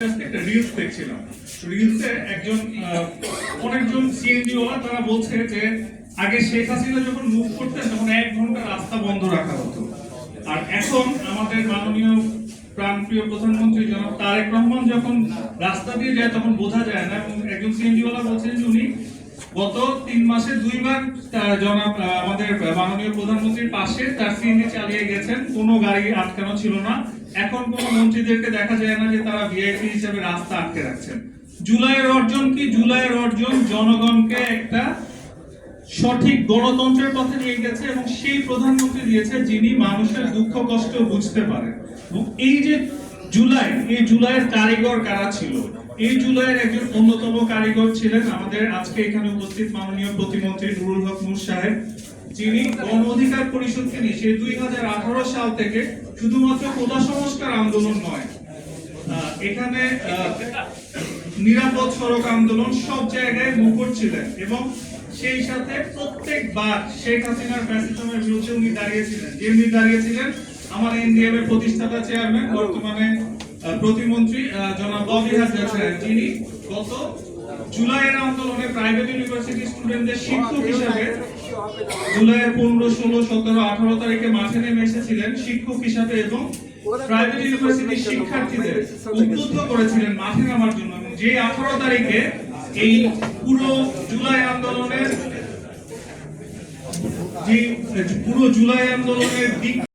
একটা রিলস দেখছিলাম। রিলসে অনেকজন সিএনজি ওয়ালা তারা বলছে যে আগে শেখ হাসিনা যখন মুভ করতেন তখন 1 ঘন্টা রাস্তা বন্ধ রাখা হতো, আর এখন আমাদের মাননীয় প্রাণপ্রিয় প্রধানমন্ত্রী জনাব তারেক রহমান যখন রাস্তা দিয়ে যায় তখন বোঝা যায় না। এবং একজন সিএনজি ওয়ালা বলছেন যে উনি গত 3 মাসে 2 বার জনাব আমাদের মাননীয় প্রধানমন্ত্রীর পাশে তার সিএনজি চালিয়ে গেছেন, কোনো গাড়ি আটকানো ছিল না। এখন কোন মন্ত্রীদেরকে দেখা যায় না যে তারা ভিআইপি হিসেবে রাস্তা আটকে রাখছেন। জুলাইয়ের অর্জন কি? জুলাইয়ের অর্জন জনগণকে একটা সঠিক গণতন্ত্রের পথে নিয়ে গেছে এবং সেই প্রধানমন্ত্রী দিয়েছে যিনি মানুষের দুঃখ কষ্ট বুঝতে পারেন। এবং এই যে এই জুলাইয়ের কারিগর কারা ছিল? এই জুলাইয়ের একজন অন্যতম কারিগর ছিলেন আমাদের আজকে এখানে উপস্থিত মাননীয় প্রতিমন্ত্রী নুরুল হক নূর সাহেব, যিনি গণ অধিকার পরিষদকে নিয়ে সেই 2018 সাল থেকে শুধুমাত্র কোটা সংস্কার আন্দোলন নয়, এখানে নিরাপদ সড়ক আন্দোলন সব জায়গায় মুখর ছিলেন। এবং সেই সাথে প্রত্যেকবার শেখ হাসিনার ফ্যাসিজমের বিরুদ্ধে উনি দাঁড়িয়েছিলেন। যেমনি দাঁড়িয়েছিলেন আমার এনডিএম এর প্রতিষ্ঠাতা চেয়ারম্যান বর্তমানে প্রতিমন্ত্রী জনাব ববি হাজার সাহেব, যিনি গত জুলাইয়ের আন্দোলনে প্রাইভেট ইউনিভার্সিটি স্টুডেন্টদের শিক্ষক হিসাবে জুলাইয়ের 15, 16, 17, 18 তারিখে মাঠে নেমে এসেছিলেন শিক্ষক হিসাবে এবং প্রাইভেট ইউনিভার্সিটির শিক্ষার্থীদের উদ্বুদ্ধ করেছিলেন মাঠে নামার জন্য। এবং যে 18 তারিখে এই পুরো জুলাই আন্দোলনের দিক